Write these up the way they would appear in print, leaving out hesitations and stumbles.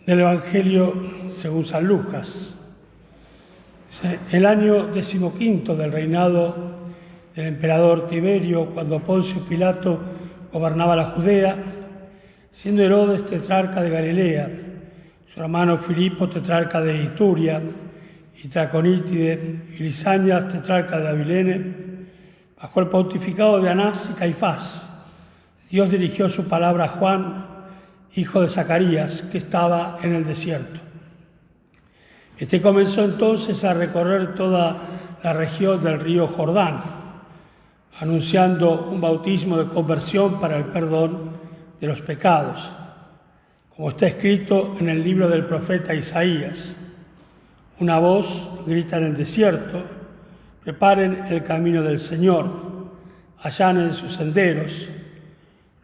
Del Evangelio según San Lucas. El año 15 del reinado del emperador Tiberio, cuando Poncio Pilato gobernaba la Judea, siendo Herodes tetrarca de Galilea, su hermano Filipo tetrarca de Ituria, y Traconítide y Lisanias tetrarca de Abilene, bajo el pontificado de Anás y Caifás, Dios dirigió su palabra a Juan, hijo de Zacarías, que estaba en el desierto. Este comenzó entonces a recorrer toda la región del río Jordán, anunciando un bautismo de conversión para el perdón de los pecados, como está escrito en el libro del profeta Isaías. Una voz grita en el desierto: preparen el camino del Señor, allanen sus senderos.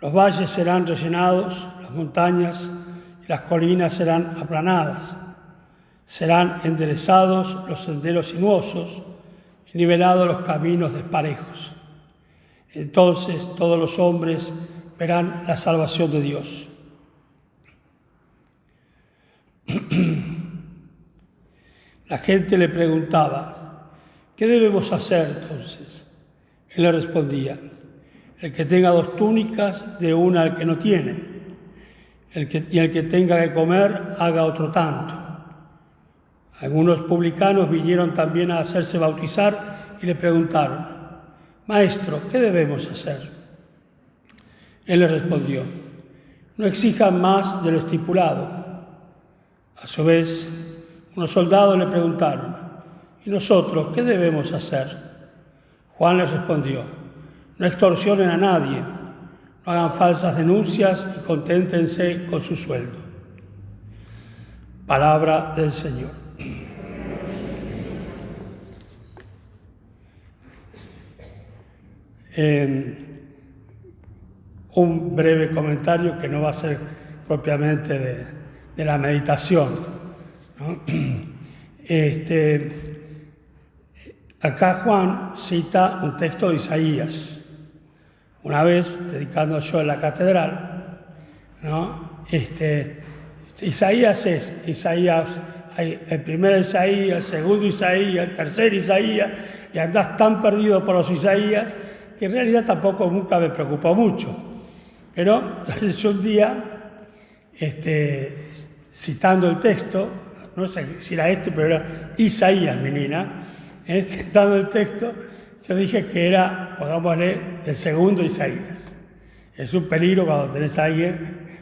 Los valles serán rellenados, las montañas y las colinas serán aplanadas. Serán enderezados los senderos sinuosos y nivelados los caminos desparejos. Entonces todos los hombres verán la salvación de Dios. La gente le preguntaba: ¿qué debemos hacer entonces? Él le respondía: el que tenga 2 túnicas, dé una al que no tiene, y el que tenga que comer, haga otro tanto. Algunos publicanos vinieron también a hacerse bautizar y le preguntaron: Maestro, ¿qué debemos hacer? Él les respondió: no exijan más de lo estipulado. A su vez, unos soldados le preguntaron: ¿y nosotros qué debemos hacer? Juan les respondió: no extorsionen a nadie, no hagan falsas denuncias y conténtense con su sueldo. Palabra del Señor. Un breve comentario que no va a ser propiamente de la meditación, ¿no? Acá Juan cita un texto de Isaías. Una vez, predicando yo en la catedral, ¿no? Isaías, hay el primer Isaías, el segundo Isaías, el tercer Isaías, y andás tan perdido por los Isaías que en realidad tampoco nunca me preocupó mucho. Pero yo un día, citando el texto, no sé si era pero era Isaías, menina, citando el texto, yo dije que era, pongámosle, el segundo Isaías. Es un peligro cuando tenés a alguien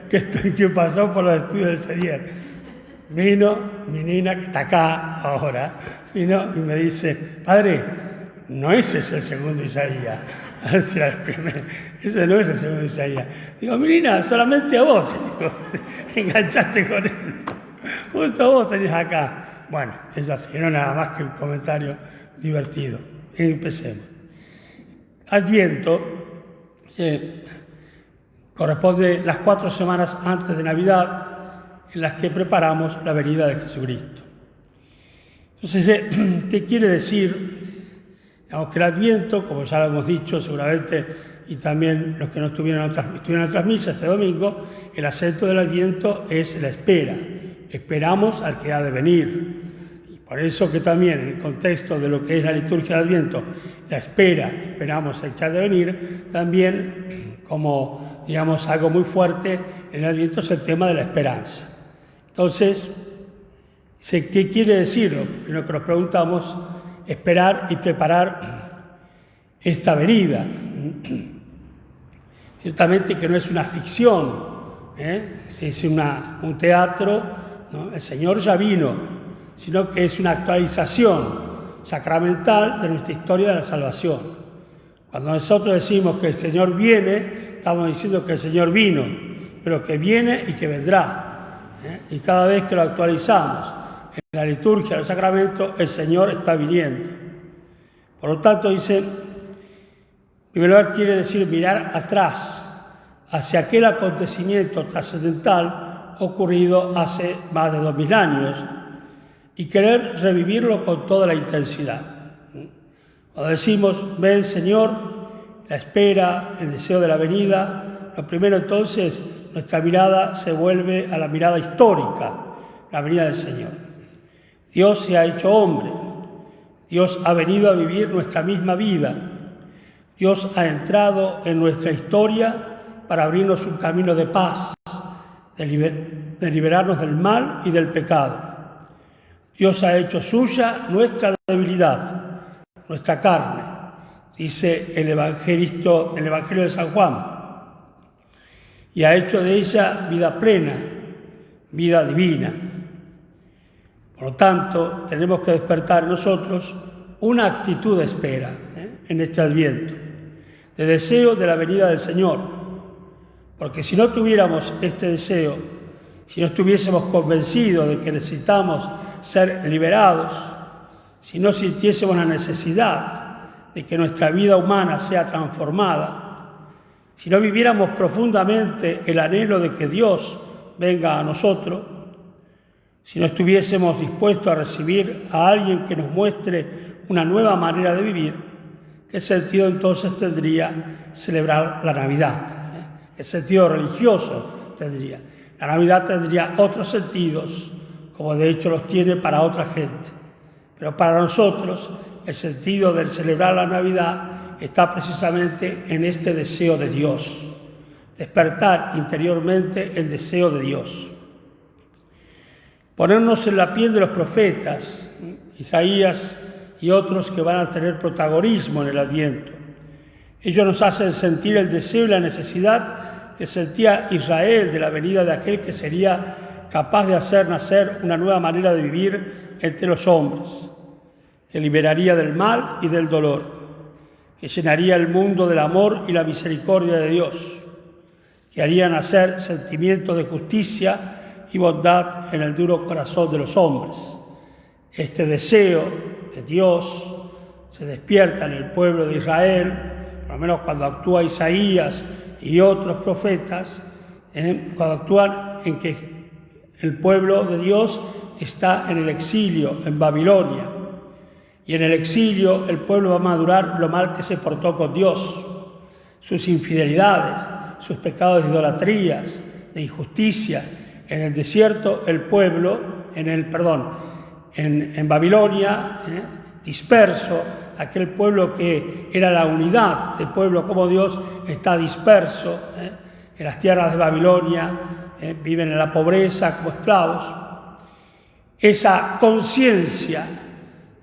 que pasó por los estudios del Sedier. Vino mi nina, que está acá ahora, vino y me dice: padre, no ese es el segundo Isaías. Ese no es el segundo Isaías. Digo: mi nina, solamente a vos. Digo, enganchaste con él. Justo vos tenés acá. Bueno, es así, no nada más que un comentario divertido. Empecemos. Adviento corresponde las 4 semanas antes de Navidad, en las que preparamos la venida de Jesucristo. Entonces, ¿qué quiere decir? Digamos que el Adviento, como ya lo hemos dicho seguramente, y también los que no estuvieron en otras misas este domingo, el acento del Adviento es la espera. Esperamos al que ha de venir. Y por eso que también en el contexto de lo que es la liturgia del Adviento, la espera, esperamos al que ha de venir, también como, digamos, algo muy fuerte en el Adviento es el tema de la esperanza. Entonces, ¿qué quiere decir? Lo que nos preguntamos: esperar y preparar esta venida. Ciertamente que no es una ficción, es un teatro, ¿no? El Señor ya vino, sino que es una actualización sacramental de nuestra historia de la salvación. Cuando nosotros decimos que el Señor viene, estamos diciendo que el Señor vino, pero que viene y que vendrá. Y cada vez que lo actualizamos en la liturgia, los sacramentos, el Señor está viniendo. Por lo tanto, dice, en primer lugar quiere decir mirar atrás, hacia aquel acontecimiento trascendental ocurrido hace más de 2000 años y querer revivirlo con toda la intensidad. Cuando decimos, ven Señor, la espera, el deseo de la venida, lo primero entonces, nuestra mirada se vuelve a la mirada histórica, la venida del Señor. Dios se ha hecho hombre, Dios ha venido a vivir nuestra misma vida, Dios ha entrado en nuestra historia para abrirnos un camino de paz, de liberarnos del mal y del pecado. Dios ha hecho suya nuestra debilidad, nuestra carne, dice el Evangelio de San Juan, y ha hecho de ella vida plena, vida divina. Por lo tanto, tenemos que despertar en nosotros una actitud de espera en este Adviento, de deseo de la venida del Señor, porque si no tuviéramos este deseo, si no estuviésemos convencidos de que necesitamos ser liberados, si no sintiésemos la necesidad de que nuestra vida humana sea transformada, si no viviéramos profundamente el anhelo de que Dios venga a nosotros, si no estuviésemos dispuestos a recibir a alguien que nos muestre una nueva manera de vivir, ¿qué sentido entonces tendría celebrar la Navidad? ¿Qué sentido religioso tendría? La Navidad tendría otros sentidos, como de hecho los tiene para otra gente. Pero para nosotros, el sentido del celebrar la Navidad está precisamente en este deseo de Dios, despertar interiormente el deseo de Dios. Ponernos en la piel de los profetas, Isaías y otros que van a tener protagonismo en el Adviento. Ellos nos hacen sentir el deseo y la necesidad que sentía Israel de la venida de aquel que sería capaz de hacer nacer una nueva manera de vivir entre los hombres, que liberaría del mal y del dolor, que llenaría el mundo del amor y la misericordia de Dios, que haría nacer sentimientos de justicia y bondad en el duro corazón de los hombres. Este deseo de Dios se despierta en el pueblo de Israel, por lo menos cuando actúa Isaías y otros profetas, cuando actúan en que el pueblo de Dios está en el exilio, en Babilonia. Y en el exilio el pueblo va a madurar lo mal que se portó con Dios, sus infidelidades, sus pecados de idolatrías, de injusticia. En el desierto el pueblo, en Babilonia, disperso, aquel pueblo que era la unidad del pueblo como Dios está disperso, en las tierras de Babilonia, viven en la pobreza como esclavos. Esa conciencia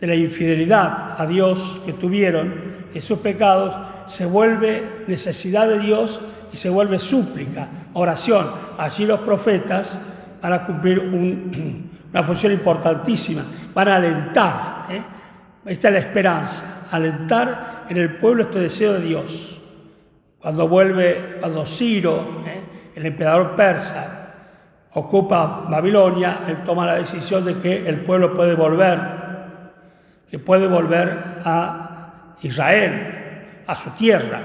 de la infidelidad a Dios que tuvieron, esos pecados, se vuelve necesidad de Dios y se vuelve súplica, oración. Allí los profetas van a cumplir una función importantísima, van a alentar, esta es la esperanza, alentar en el pueblo este deseo de Dios. Cuando Ciro, el emperador persa, ocupa Babilonia, él toma la decisión de que el pueblo puede volver a Israel, a su tierra.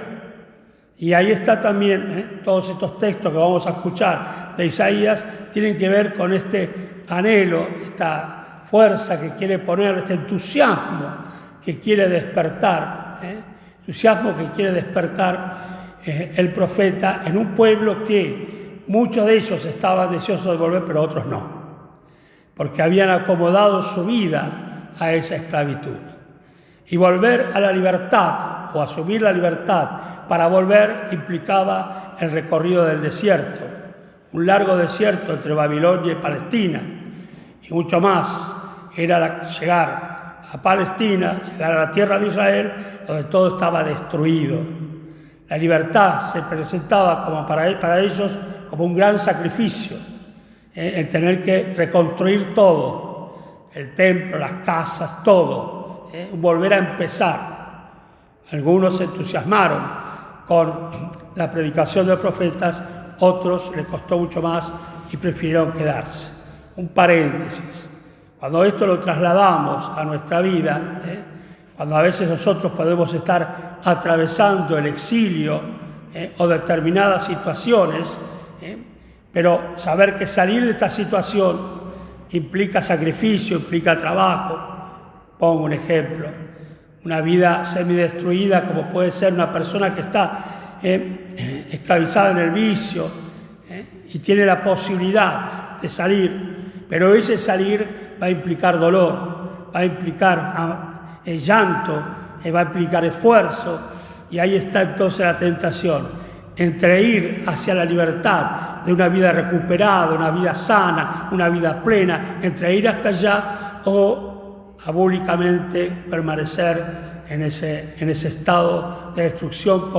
Y ahí está también, todos estos textos que vamos a escuchar de Isaías tienen que ver con este anhelo, esta fuerza que quiere poner, este entusiasmo que quiere despertar, el profeta en un pueblo que muchos de ellos estaban deseosos de volver, pero otros no, porque habían acomodado su vida a esa esclavitud. Y volver a la libertad o asumir la libertad para volver implicaba el recorrido del desierto, un largo desierto entre Babilonia y Palestina, y mucho más era llegar a Palestina, llegar a la tierra de Israel, donde todo estaba destruido. La libertad se presentaba como para ellos como un gran sacrificio, el tener que reconstruir todo, el templo, las casas, todo, volver a empezar. Algunos se entusiasmaron con la predicación de los profetas, otros les costó mucho más y prefirieron quedarse. Un paréntesis. Cuando esto lo trasladamos a nuestra vida, cuando a veces nosotros podemos estar atravesando el exilio o determinadas situaciones, pero saber que salir de esta situación implica sacrificio, implica trabajo. Pongo un ejemplo. una vida semidestruida, como puede ser una persona que está esclavizada en el vicio y tiene la posibilidad de salir, pero ese salir va a implicar dolor, va a implicar llanto, va a implicar esfuerzo, y ahí está entonces la tentación, entre ir hacia la libertad de una vida recuperada, una vida sana, una vida plena, entre ir hasta allá o abúlicamente permanecer en ese estado de destrucción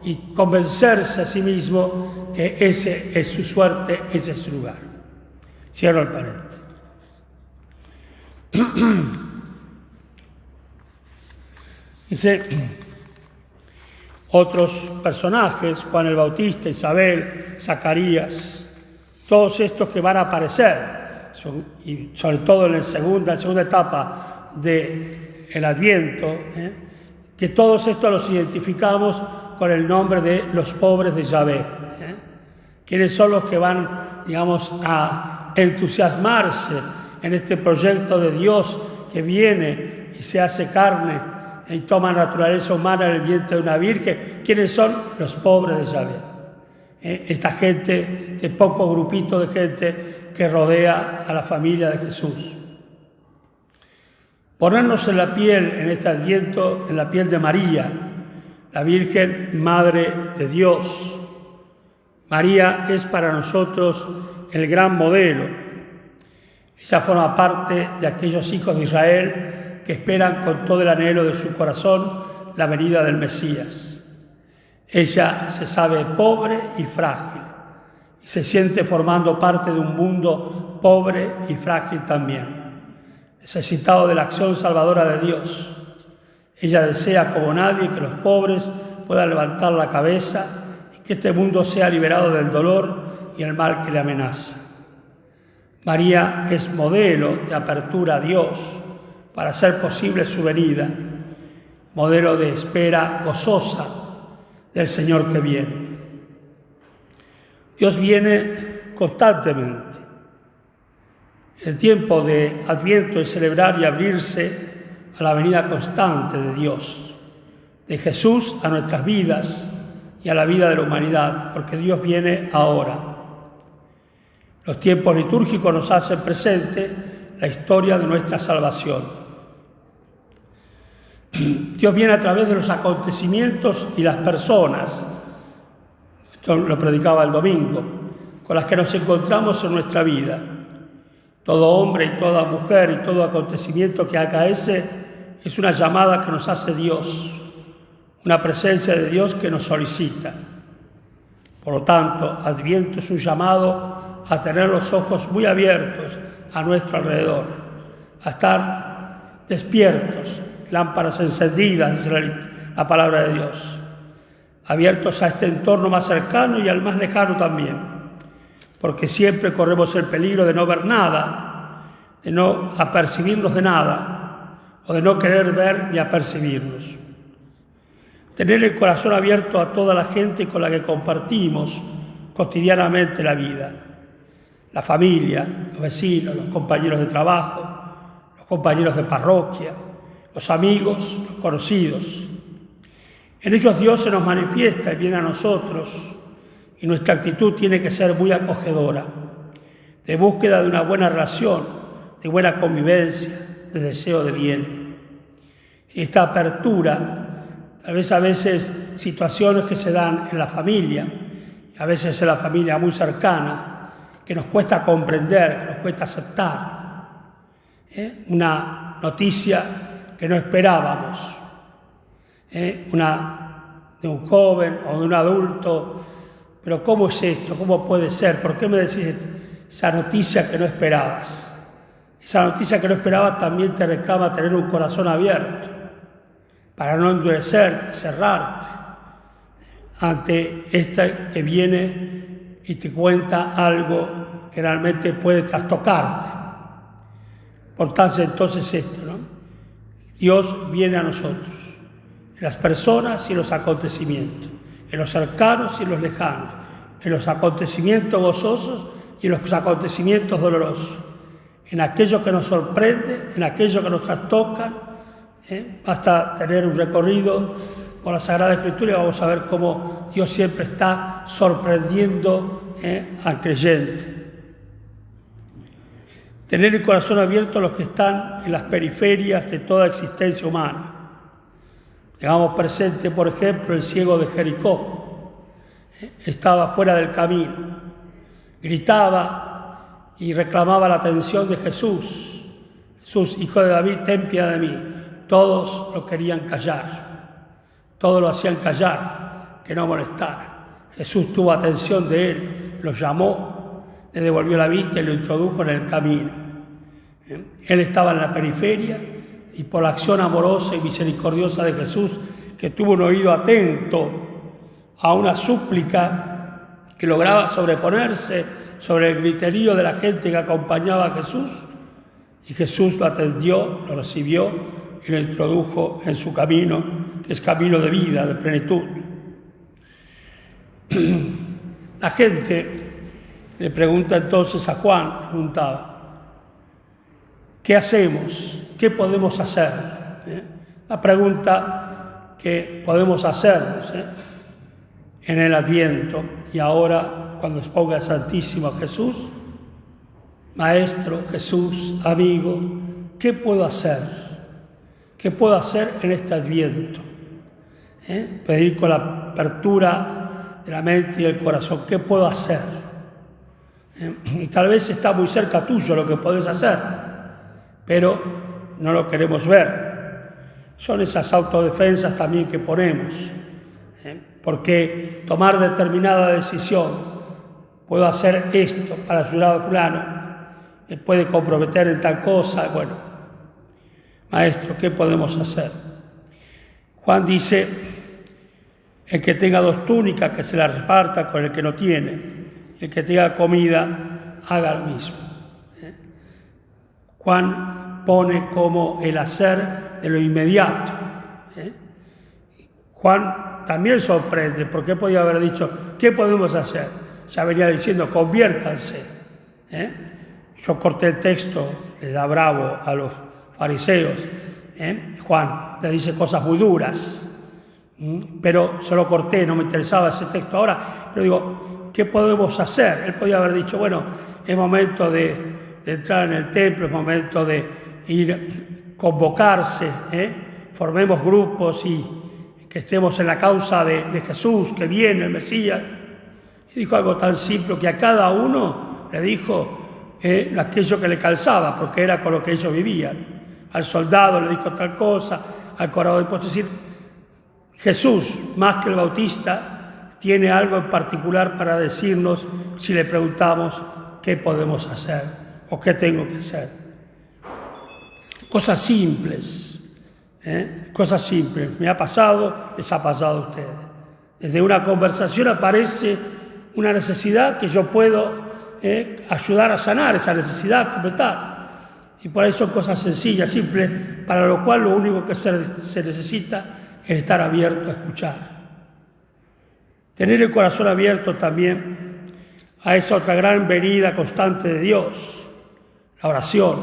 y convencerse a sí mismo que ese es su suerte, ese es su lugar. Cierro el paréntesis. Dice, otros personajes, Juan el Bautista, Isabel, Zacarías, todos estos que van a aparecer, y sobre todo en la segunda etapa del Adviento, que todos estos los identificamos con el nombre de los pobres de Yahvé. ¿Quiénes son los que van, digamos, a entusiasmarse en este proyecto de Dios que viene y se hace carne y toma naturaleza humana en el vientre de una virgen? ¿Quiénes son? Los pobres de Yahvé. Esta gente, este poco grupito de gente que rodea a la familia de Jesús. Ponernos en la piel, en este Adviento, en la piel de María, la Virgen Madre de Dios. María es para nosotros el gran modelo. Ella forma parte de aquellos hijos de Israel que esperan con todo el anhelo de su corazón la venida del Mesías. Ella se sabe pobre y frágil y se siente formando parte de un mundo pobre y frágil también, necesitado de la acción salvadora de Dios. Ella desea como nadie que los pobres puedan levantar la cabeza y que este mundo sea liberado del dolor y el mal que le amenaza. María es modelo de apertura a Dios para hacer posible su venida, modelo de espera gozosa del Señor que viene. Dios viene constantemente. El tiempo de Adviento es celebrar y abrirse a la venida constante de Dios, de Jesús a nuestras vidas y a la vida de la humanidad, porque Dios viene ahora. Los tiempos litúrgicos nos hacen presente la historia de nuestra salvación. Dios viene a través de los acontecimientos y las personas, esto lo predicaba el domingo, con las que nos encontramos en nuestra vida. Todo hombre y toda mujer y todo acontecimiento que acaece es una llamada que nos hace Dios, una presencia de Dios que nos solicita. Por lo tanto, Adviento es un llamado a tener los ojos muy abiertos a nuestro alrededor, a estar despiertos, lámparas encendidas, dice la palabra de Dios, abiertos a este entorno más cercano y al más lejano también, porque siempre corremos el peligro de no ver nada, de no apercibirnos de nada, o de no querer ver ni apercibirnos. Tener el corazón abierto a toda la gente con la que compartimos cotidianamente la vida, la familia, los vecinos, los compañeros de trabajo, los compañeros de parroquia, los amigos, los conocidos. En ellos Dios se nos manifiesta y viene a nosotros, y nuestra actitud tiene que ser muy acogedora, de búsqueda de una buena relación, de buena convivencia, de deseo de bien. Y esta apertura, tal vez a veces situaciones que se dan en la familia, a veces en la familia muy cercana, que nos cuesta comprender, que nos cuesta aceptar. Una noticia que no esperábamos, de un joven o de un adulto, pero ¿cómo es esto? ¿Cómo puede ser? ¿Por qué me decís esa noticia que no esperabas? Esa noticia que no esperabas también te reclama tener un corazón abierto, para no endurecerte, cerrarte ante esta que viene y te cuenta algo que realmente puede trastocarte. Por tanto, entonces esto, ¿no? Dios viene a nosotros, en las personas y en los acontecimientos, en los cercanos y en los lejanos, en los acontecimientos gozosos y en los acontecimientos dolorosos, en aquello que nos sorprende, en aquello que nos trastoca, Basta tener un recorrido por la Sagrada Escritura y vamos a ver cómo Dios siempre está sorprendiendo al creyente. Tener el corazón abierto a los que están en las periferias de toda existencia humana. Tengamos presente, por ejemplo, el ciego de Jericó. Estaba fuera del camino, gritaba y reclamaba la atención de Jesús. Jesús, hijo de David, ten piedad de mí. Todos lo querían callar, todos lo hacían callar, que no molestara. Jesús tuvo atención de él, lo llamó, le devolvió la vista y lo introdujo en el camino. Él estaba en la periferia y por la acción amorosa y misericordiosa de Jesús, que tuvo un oído atento a una súplica que lograba sobreponerse sobre el griterío de la gente que acompañaba a Jesús, y Jesús lo atendió, lo recibió y lo introdujo en su camino, que es camino de vida, de plenitud. La gente le pregunta entonces a Juan, preguntaba, ¿qué hacemos? ¿Qué podemos hacer? La pregunta que podemos hacernos en el Adviento y ahora cuando exponga el Santísimo Jesús. Maestro, Jesús, amigo, ¿qué puedo hacer? ¿Qué puedo hacer en este Adviento? Pedir con la apertura de la mente y del corazón, ¿qué puedo hacer? Y tal vez está muy cerca tuyo lo que podés hacer, pero no lo queremos ver. Son esas autodefensas también que ponemos, porque tomar determinada decisión, puedo hacer esto para ayudar a fulano, me puede comprometer en tal cosa, bueno, Maestro, ¿qué podemos hacer? Juan dice, el que tenga 2 túnicas, que se las reparta con el que no tiene. El que tenga comida, haga lo mismo. Juan pone como el hacer de lo inmediato. Juan también sorprende, porque podía haber dicho, ¿qué podemos hacer? Ya venía diciendo, conviértanse. Yo corté el texto, le da bravo a los fariseos. Juan le dice cosas muy duras, pero se lo corté, no me interesaba ese texto ahora, pero digo, ¿qué podemos hacer? Él podía haber dicho, bueno, es momento de entrar en el templo, es momento de ir, convocarse, formemos grupos y que estemos en la causa de Jesús, que viene el Mesías. Y dijo algo tan simple que a cada uno le dijo aquello que le calzaba, porque era con lo que ellos vivían. Al soldado le dijo tal cosa, al cobrador de impuestos. Es decir, Jesús, más que el Bautista, tiene algo en particular para decirnos si le preguntamos qué podemos hacer o qué tengo que hacer. Cosas simples, cosas simples. Me ha pasado, les ha pasado a ustedes. Desde una conversación aparece una necesidad que yo puedo ayudar a sanar esa necesidad, a completar. Y por eso son cosas sencillas, simples, para lo cual lo único que se necesita es estar abierto a escuchar. Tener el corazón abierto también a esa otra gran venida constante de Dios, la oración,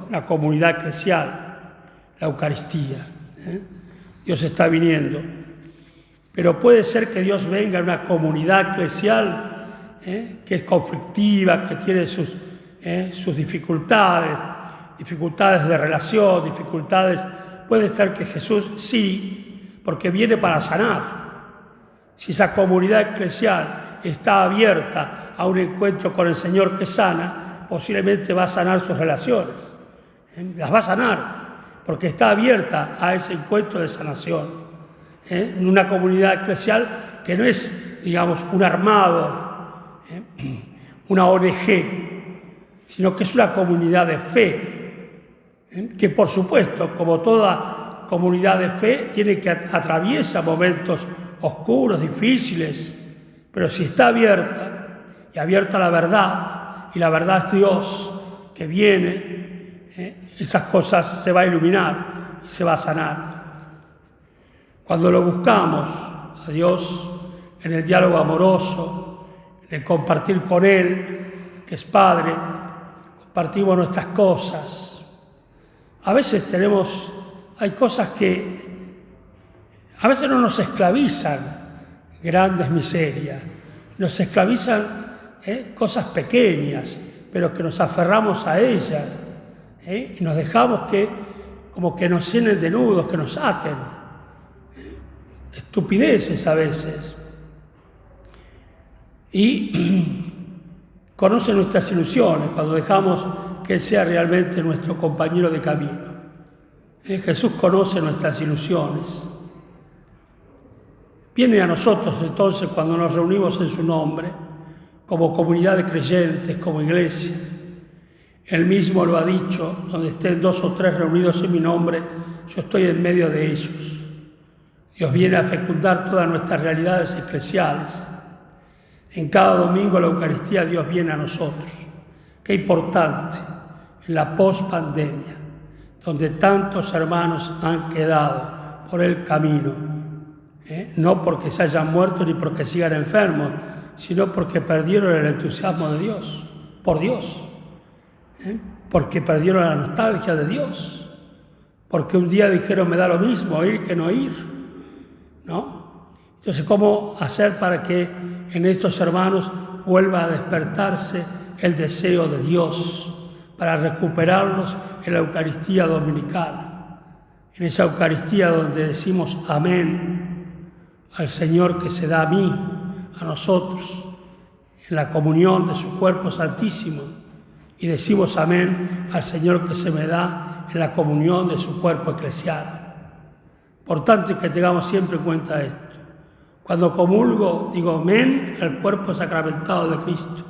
la comunidad eclesial, la Eucaristía. Dios está viniendo. Pero puede ser que Dios venga en una comunidad eclesial que es conflictiva, que tiene sus dificultades de relación, dificultades. Puede ser que Jesús sí, porque viene para sanar. Si esa comunidad eclesial está abierta a un encuentro con el Señor que sana, posiblemente va a sanar sus relaciones. Las va a sanar, porque está abierta a ese encuentro de sanación. En una comunidad eclesial que no es, digamos, un armado, una ONG, sino que es una comunidad de fe, que por supuesto, como toda comunidad de fe, atraviesa momentos oscuros, difíciles, pero si está abierta, y abierta a la verdad, y la verdad es Dios que viene, esas cosas se va a iluminar y se va a sanar. Cuando lo buscamos a Dios en el diálogo amoroso, en el compartir con Él, que es Padre, compartimos nuestras cosas. A veces tenemos hay cosas que a veces no nos esclavizan grandes miserias, nos esclavizan cosas pequeñas, pero que nos aferramos a ellas y nos dejamos que como que nos llenen de nudos, que nos aten. Estupideces a veces. Y conoce nuestras ilusiones cuando dejamos que Él sea realmente nuestro compañero de camino. Jesús conoce nuestras ilusiones. Viene a nosotros entonces cuando nos reunimos en su nombre, como comunidad de creyentes, como iglesia. Él mismo lo ha dicho, donde estén 2 o 3 reunidos en mi nombre, yo estoy en medio de ellos. Dios viene a fecundar todas nuestras realidades eclesiales. En cada domingo la Eucaristía Dios viene a nosotros. Qué importante, en la post-pandemia, donde tantos hermanos han quedado por el camino, no porque se hayan muerto ni porque sigan enfermos, sino porque perdieron el entusiasmo de Dios, por Dios, porque perdieron la nostalgia de Dios, porque un día dijeron me da lo mismo ir que no ir, ¿no? Entonces, ¿cómo hacer para que en estos hermanos vuelva a despertarse el deseo de Dios, para recuperarlos en la Eucaristía dominical, en esa Eucaristía donde decimos amén al Señor que se da a mí, a nosotros, en la comunión de su cuerpo santísimo, y decimos amén al Señor que se me da en la comunión de su cuerpo eclesial. Importante que tengamos siempre en cuenta esto. Cuando comulgo, digo amén al cuerpo sacramentado de Cristo,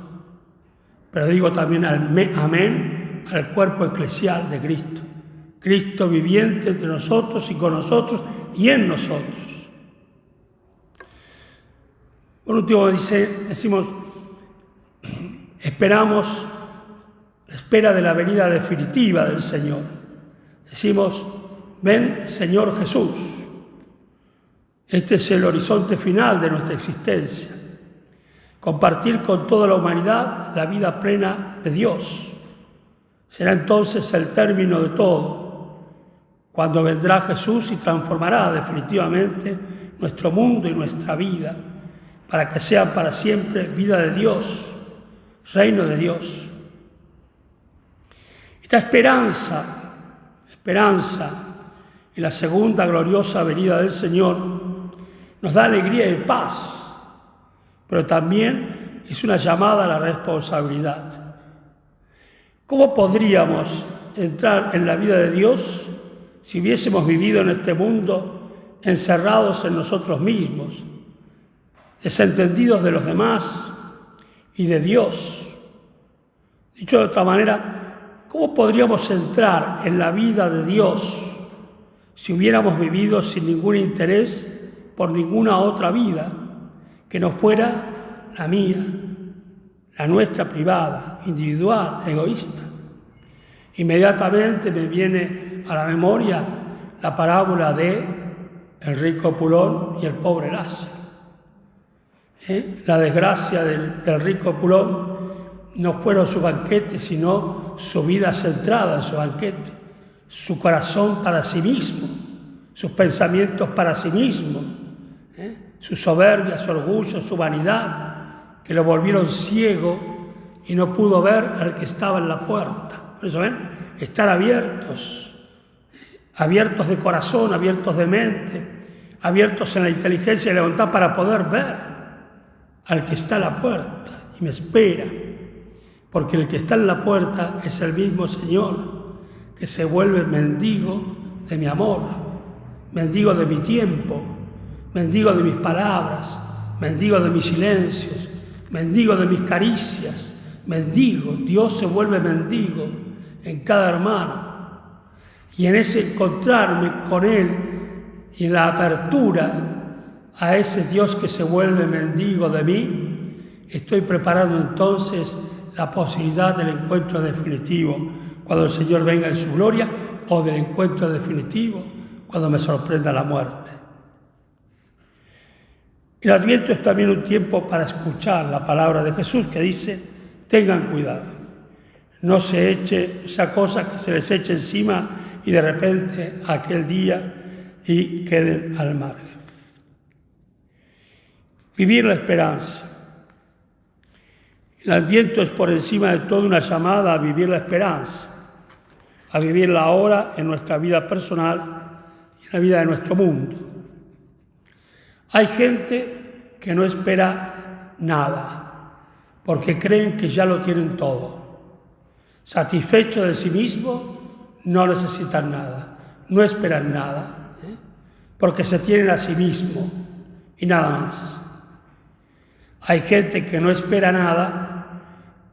pero digo también amén al cuerpo eclesial de Cristo. Cristo viviente entre nosotros y con nosotros y en nosotros. Por último decimos, esperamos la espera de la venida definitiva del Señor. Decimos, ven Señor Jesús. Este es el horizonte final de nuestra existencia. Compartir con toda la humanidad la vida plena de Dios. Será entonces el término de todo, cuando vendrá Jesús y transformará definitivamente nuestro mundo y nuestra vida, para que sea para siempre vida de Dios, reino de Dios. Esta esperanza en la segunda gloriosa venida del Señor nos da alegría y paz, pero también es una llamada a la responsabilidad. ¿Cómo podríamos entrar en la vida de Dios si hubiésemos vivido en este mundo encerrados en nosotros mismos, desentendidos de los demás y de Dios? Dicho de otra manera, ¿cómo podríamos entrar en la vida de Dios si hubiéramos vivido sin ningún interés por ninguna otra vida que no fuera la mía, la nuestra privada, individual, egoísta? Inmediatamente me viene a la memoria la parábola de el rico Epulón y el pobre Lázaro. La desgracia del rico Epulón no fueron sus banquetes, sino su vida centrada en su banquete, su corazón para sí mismo, sus pensamientos para sí mismo, su soberbia, su orgullo, su vanidad, que lo volvieron ciego y no pudo ver al que estaba en la puerta. Por eso, estar abiertos de corazón, abiertos de mente, abiertos en la inteligencia y la voluntad para poder ver al que está a la puerta y me espera. Porque el que está en la puerta es el mismo Señor que se vuelve mendigo de mi amor, mendigo de mi tiempo, mendigo de mis palabras, mendigo de mis silencios, mendigo de mis caricias, mendigo. Dios se vuelve mendigo en cada hermano. Y en ese encontrarme con Él y en la apertura a ese Dios que se vuelve mendigo de mí, estoy preparando entonces la posibilidad del encuentro definitivo cuando el Señor venga en su gloria, o del encuentro definitivo cuando me sorprenda la muerte. El Adviento es también un tiempo para escuchar la palabra de Jesús que dice, tengan cuidado, no se eche esa cosa que se les eche encima y de repente aquel día y queden al margen. Vivir la esperanza. El Adviento es por encima de todo una llamada a vivir la esperanza, a vivirla ahora en nuestra vida personal y en la vida de nuestro mundo. Hay gente que no espera nada, porque creen que ya lo tienen todo. Satisfechos de sí mismos, no necesitan nada, no esperan nada, porque se tienen a sí mismos y nada más. Hay gente que no espera nada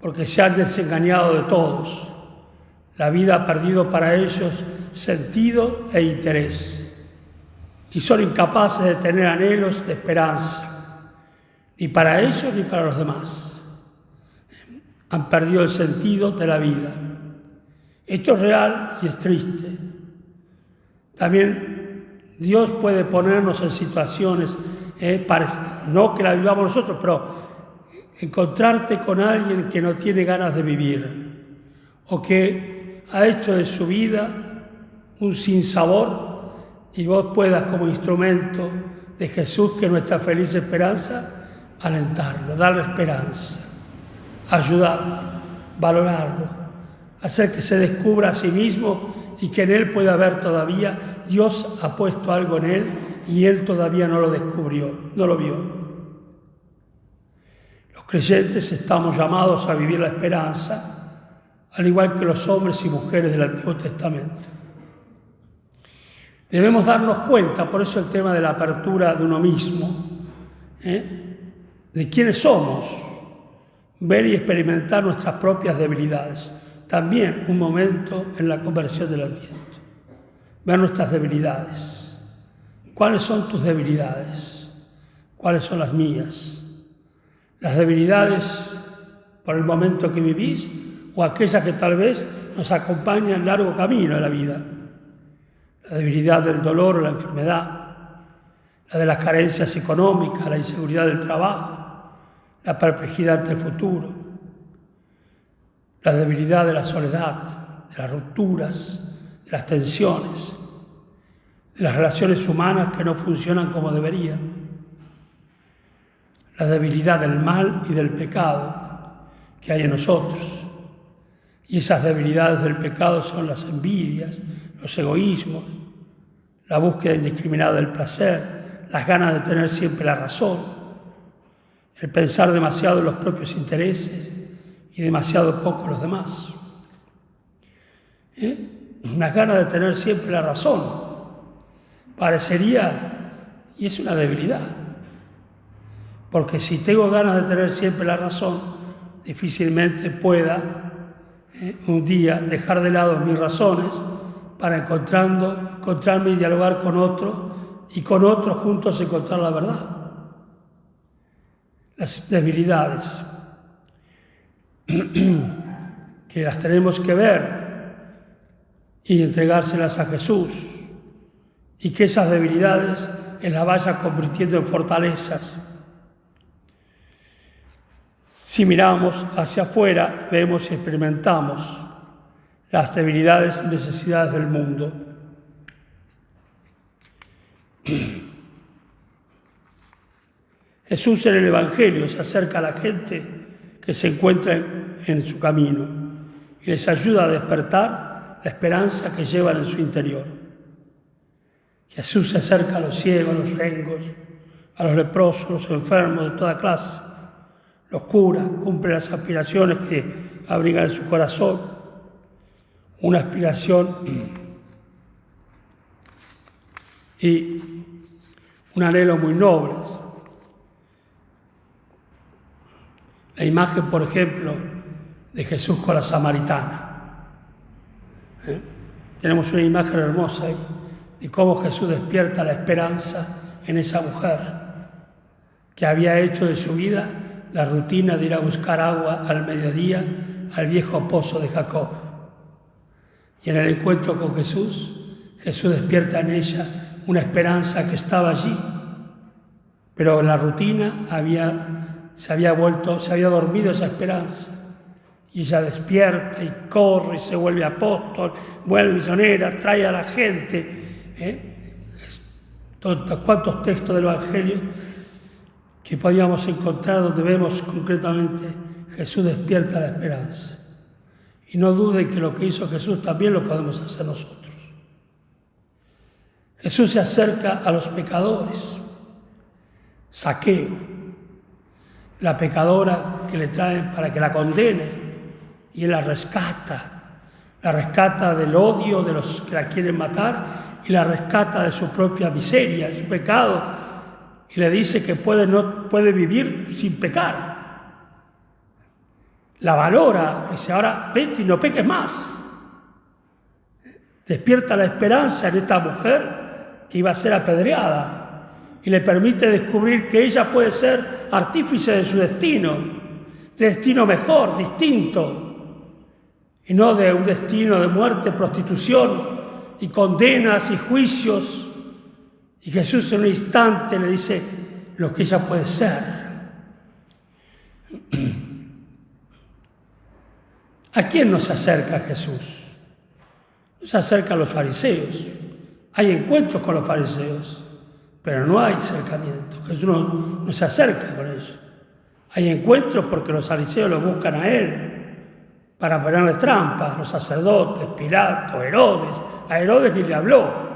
porque se han desengañado de todos. La vida ha perdido para ellos sentido e interés. Y son incapaces de tener anhelos de esperanza, ni para ellos ni para los demás. Han perdido el sentido de la vida. Esto es real y es triste. También Dios puede ponernos en situaciones, no que la vivamos nosotros, pero encontrarte con alguien que no tiene ganas de vivir o que ha hecho de su vida un sinsabor y vos puedas como instrumento de Jesús, que es nuestra feliz esperanza, alentarlo, darle esperanza, ayudarlo, valorarlo, hacer que se descubra a sí mismo y que en él pueda ver todavía. Dios ha puesto algo en él y él todavía no lo descubrió, no lo vio. Los creyentes estamos llamados a vivir la esperanza, al igual que los hombres y mujeres del Antiguo Testamento. Debemos darnos cuenta, por eso el tema de la apertura de uno mismo, de quiénes somos, ver y experimentar nuestras propias debilidades. También un momento en la conversión del Adviento. Ver nuestras debilidades. ¿Cuáles son tus debilidades? ¿Cuáles son las mías? Las debilidades por el momento que vivís o aquellas que tal vez nos acompañan en largo camino de la vida. La debilidad del dolor o la enfermedad, la de las carencias económicas, la inseguridad del trabajo, la perplejidad ante el futuro, la debilidad de la soledad, de las rupturas, de las tensiones, de las relaciones humanas que no funcionan como deberían, la debilidad del mal y del pecado que hay en nosotros. Y esas debilidades del pecado son las envidias, los egoísmos, la búsqueda indiscriminada del placer, las ganas de tener siempre la razón, el pensar demasiado en los propios intereses y demasiado poco en los demás. Unas ganas de tener siempre la razón. Parecería, y es una debilidad, porque si tengo ganas de tener siempre la razón, difícilmente pueda un día dejar de lado mis razones para encontrarme y dialogar con otro, y con otro juntos encontrar la verdad. Las debilidades, que las tenemos que ver y entregárselas a Jesús, y que esas debilidades Él las vaya convirtiendo en fortalezas. Si miramos hacia afuera, vemos y experimentamos las debilidades y necesidades del mundo. Jesús en el Evangelio se acerca a la gente que se encuentra en su camino y les ayuda a despertar la esperanza que llevan en su interior. Jesús se acerca a los ciegos, a los rengos, a los leprosos, a los enfermos de toda clase, los cura, cumple las aspiraciones que abrigan en su corazón, una aspiración y un anhelo muy nobles. La imagen, por ejemplo, de Jesús con la samaritana. Tenemos una imagen hermosa ahí de cómo Jesús despierta la esperanza en esa mujer que había hecho de su vida la rutina de ir a buscar agua al mediodía al viejo pozo de Jacob. Y en el encuentro con Jesús, Jesús despierta en ella una esperanza que estaba allí, pero en la rutina se había dormido esa esperanza, Y ella despierta y corre y se vuelve apóstol, vuelve misionera, trae a la gente. ¿Cuántos textos del Evangelio que podíamos encontrar donde vemos concretamente Jesús despierta la esperanza? Y no duden que lo que hizo Jesús también lo podemos hacer nosotros. Jesús se acerca a los pecadores. Zaqueo, la pecadora que le traen para que la condene, y él la rescata del odio de los que la quieren matar y la rescata de su propia miseria, de su pecado, y le dice que no puede vivir sin pecar. La valora, dice, ahora vete y no peques más. Despierta la esperanza en esta mujer que iba a ser apedreada y le permite descubrir que ella puede ser artífice de su destino mejor, distinto, y no de un destino de muerte, prostitución y condenas y juicios. Y Jesús en un instante le dice lo que ella puede ser. ¿A quién nos acerca Jesús? Nos acerca a los fariseos. Hay encuentros con los fariseos, pero no hay acercamiento. Jesús no se acerca con ellos. Hay encuentros porque los fariseos lo buscan a él para ponerle trampas, los sacerdotes, Pilato, Herodes. A Herodes ni le habló,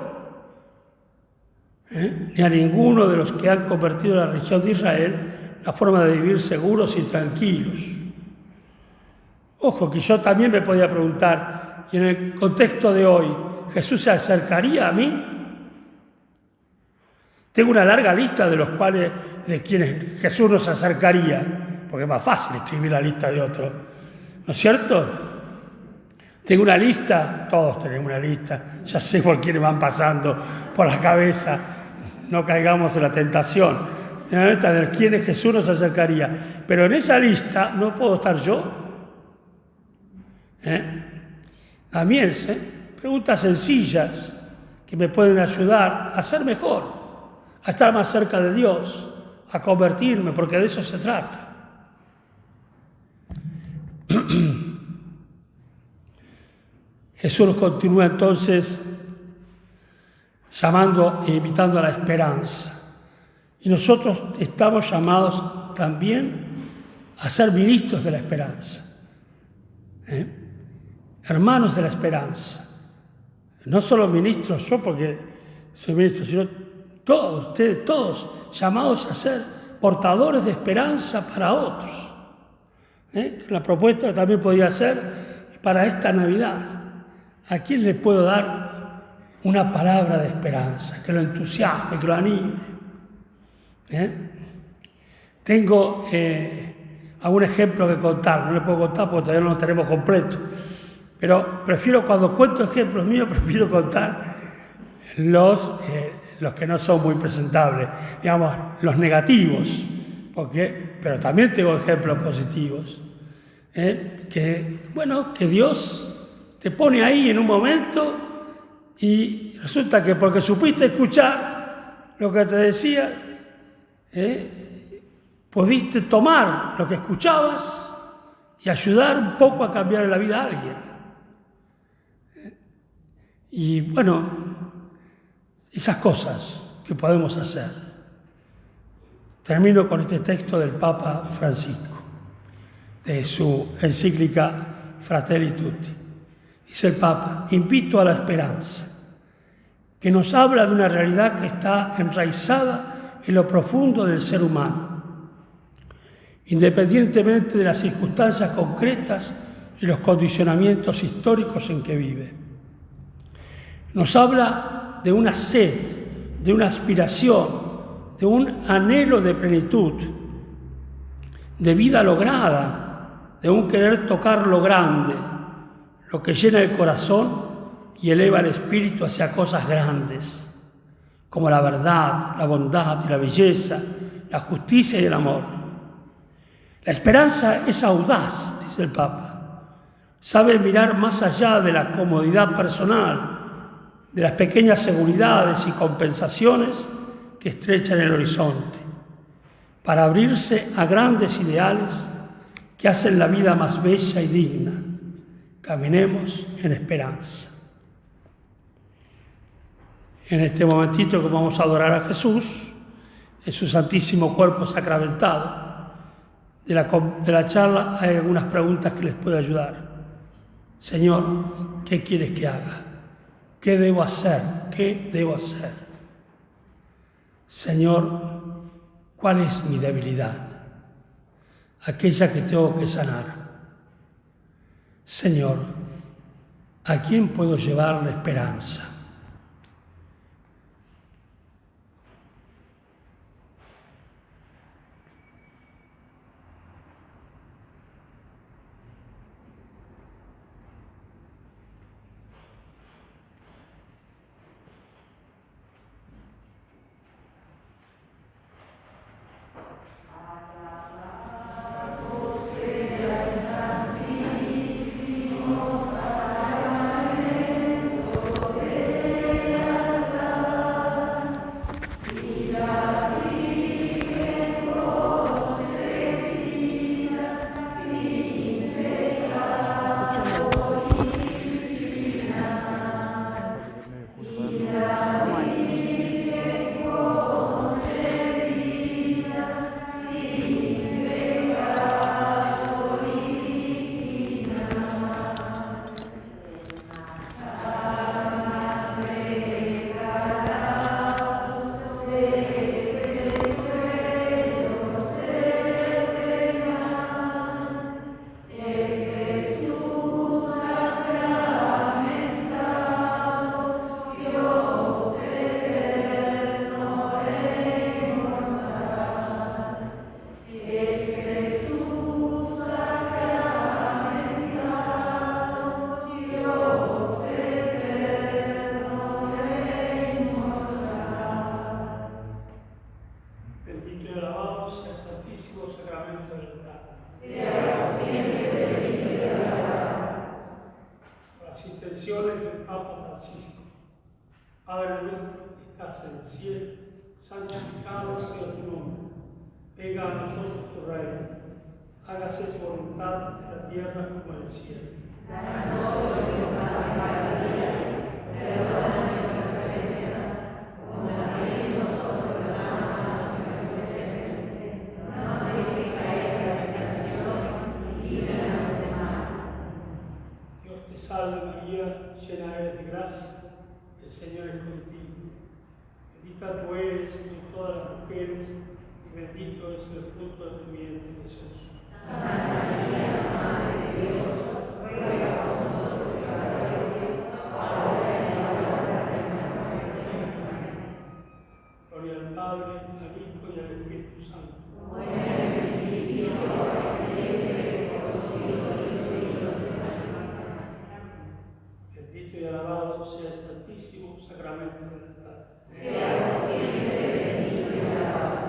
ni a ninguno de los que han convertido la religión de Israel la forma de vivir seguros y tranquilos. Ojo, que yo también me podía preguntar, y en el contexto de hoy, ¿Jesús se acercaría a mí? Tengo una larga lista de quienes Jesús nos acercaría, porque es más fácil escribir la lista de otros, ¿no es cierto? Tengo una lista, todos tenemos una lista, ya sé por quiénes van pasando por la cabeza, no caigamos en la tentación. En la lista de quienes Jesús nos acercaría, pero en esa lista no puedo estar yo. También, preguntas sencillas que me pueden ayudar a ser mejor, a estar más cerca de Dios, a convertirme, porque de eso se trata. Jesús nos continúa entonces llamando e invitando a la esperanza. Y nosotros estamos llamados también a ser ministros de la esperanza. Hermanos de la esperanza. No solo ministros, yo porque soy ministro, sino todos, ustedes todos, llamados a ser portadores de esperanza para otros. La propuesta también podría ser para esta Navidad. ¿A quién le puedo dar una palabra de esperanza, que lo entusiasme, que lo anime? Tengo algún ejemplo que contar, no le puedo contar porque todavía no lo tenemos completo, pero cuando cuento ejemplos míos, prefiero contar los que no son muy presentables, digamos, los negativos, pero también tengo ejemplos positivos, que Dios te pone ahí en un momento y resulta que porque supiste escuchar lo que te decía, pudiste tomar lo que escuchabas y ayudar un poco a cambiar la vida a alguien. Y bueno, esas cosas que podemos hacer. Termino con este texto del Papa Francisco, de su encíclica Fratelli Tutti. Dice el Papa: invito a la esperanza, que nos habla de una realidad que está enraizada en lo profundo del ser humano, independientemente de las circunstancias concretas y los condicionamientos históricos en que vive. Nos habla de una sed, de una aspiración, de un anhelo de plenitud, de vida lograda, de un querer tocar lo grande, lo que llena el corazón y eleva el espíritu hacia cosas grandes, como la verdad, la bondad y la belleza, la justicia y el amor. La esperanza es audaz, dice el Papa. Sabe mirar más allá de la comodidad personal, de las pequeñas seguridades y compensaciones que estrechan el horizonte, para abrirse a grandes ideales que hacen la vida más bella y digna. Caminemos en esperanza. En este momentito que vamos a adorar a Jesús, en su santísimo cuerpo sacramentado, de la charla hay algunas preguntas que les puede ayudar. Señor, ¿qué quieres que haga? ¿Qué debo hacer? ¿Qué debo hacer? Señor, ¿cuál es mi debilidad? Aquella que tengo que sanar. Señor, ¿a quién puedo llevar la esperanza? Padre nuestro que estás en el cielo, santificado sea tu nombre. Venga a nosotros tu reino. Hágase tu voluntad en la tierra como en el cielo. Danos hoy nuestro pan de cada día. Perdona nuestras ofensas, como también nosotros perdonamos a los que nos ofenden. No nos dejes caer en la tentación y líbranos del mal. Dios te salve María, llena eres de gracia. El Señor es contigo. Bendita tú eres entre todas las mujeres y bendito es el fruto de tu vientre, Jesús. Santa María, Madre de Dios, ruega por nosotros pecadores, ahora y en la hora de nuestra muerte. Gloria al Padre, al Hijo y al Espíritu Santo. Como era en el principio, ahora y siempre, por los siglos de los siglos. Amén. Bendito y alabado sea el Santísimo Sacramento del altar. Sea por siempre bendito y alabado.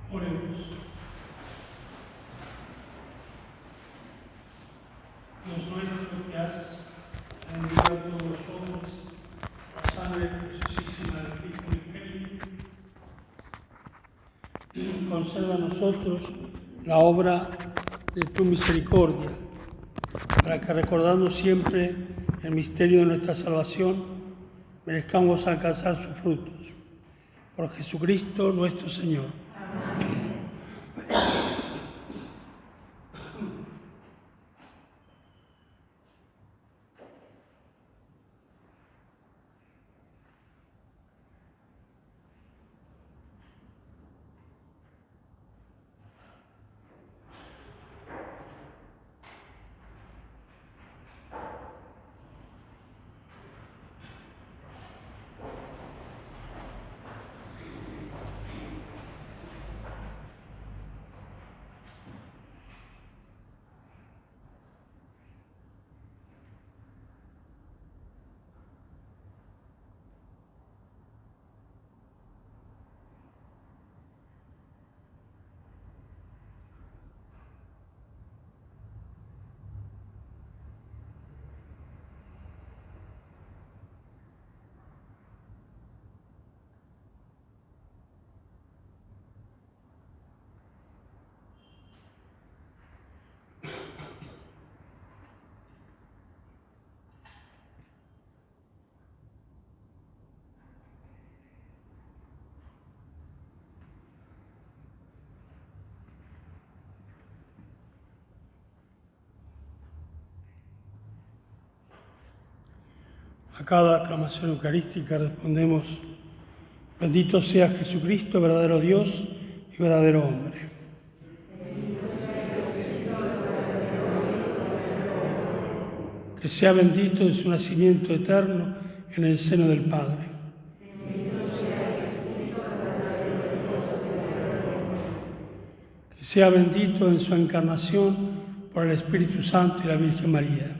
Oremos. Dios nuestro, que has enviado a todos los hombres la sangre preciosísima del Cristo unigénito, conserva a nosotros la obra de tu misericordia, para que, recordando siempre el misterio de nuestra salvación, merezcamos alcanzar sus frutos. Por Jesucristo nuestro Señor. A cada aclamación eucarística respondemos: bendito sea Jesucristo, verdadero Dios y verdadero hombre. Que sea bendito en su nacimiento eterno en el seno del Padre. Que sea bendito en su encarnación por el Espíritu Santo y la Virgen María.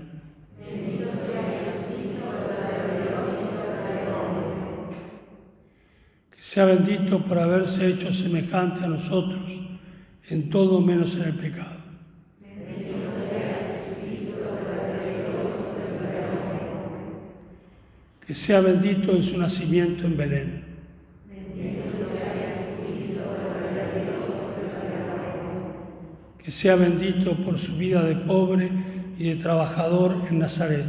Que sea bendito por haberse hecho semejante a nosotros en todo menos en el pecado. Que sea bendito en su nacimiento en Belén. Que sea bendito por su vida de pobre y de trabajador en Nazaret.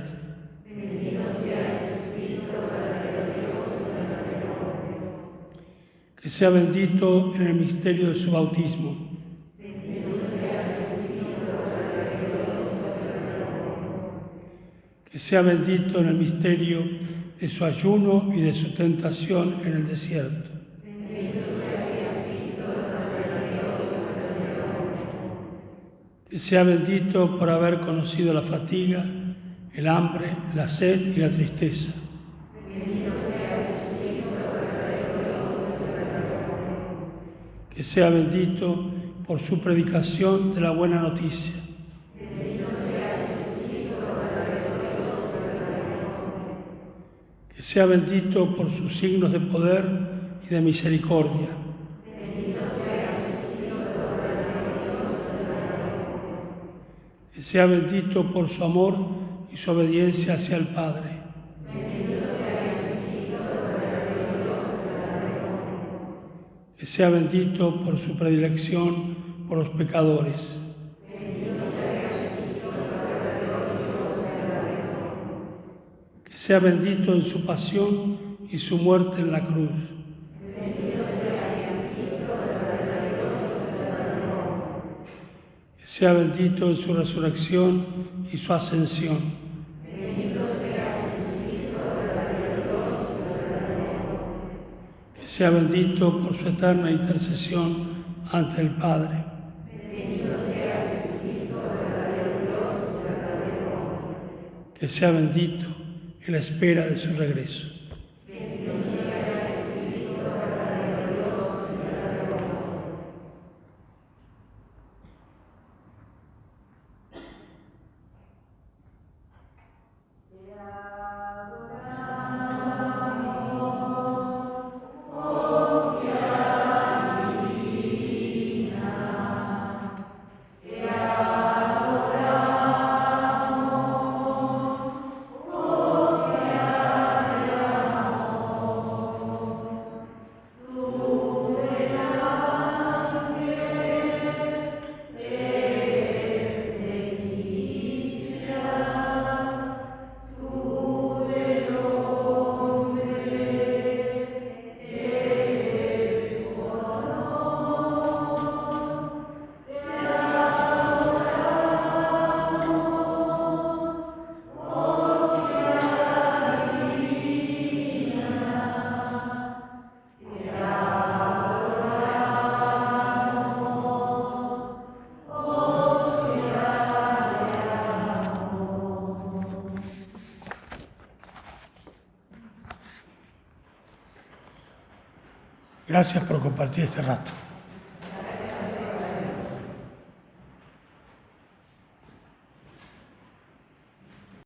Que sea bendito en el misterio de su bautismo. Que sea bendito en el misterio de su ayuno y de su tentación en el desierto. Que sea bendito por haber conocido la fatiga, el hambre, la sed y la tristeza. Que sea bendito por su predicación de la buena noticia. Que sea bendito por sus signos de poder y de misericordia. Que sea bendito por su amor y su obediencia hacia el Padre. Que sea bendito por su predilección por los pecadores. Que sea bendito en su pasión y su muerte en la cruz. Que sea bendito en su resurrección y su ascensión. Que sea bendito por su eterna intercesión ante el Padre. Que sea bendito en la espera de su regreso. Gracias por compartir este rato.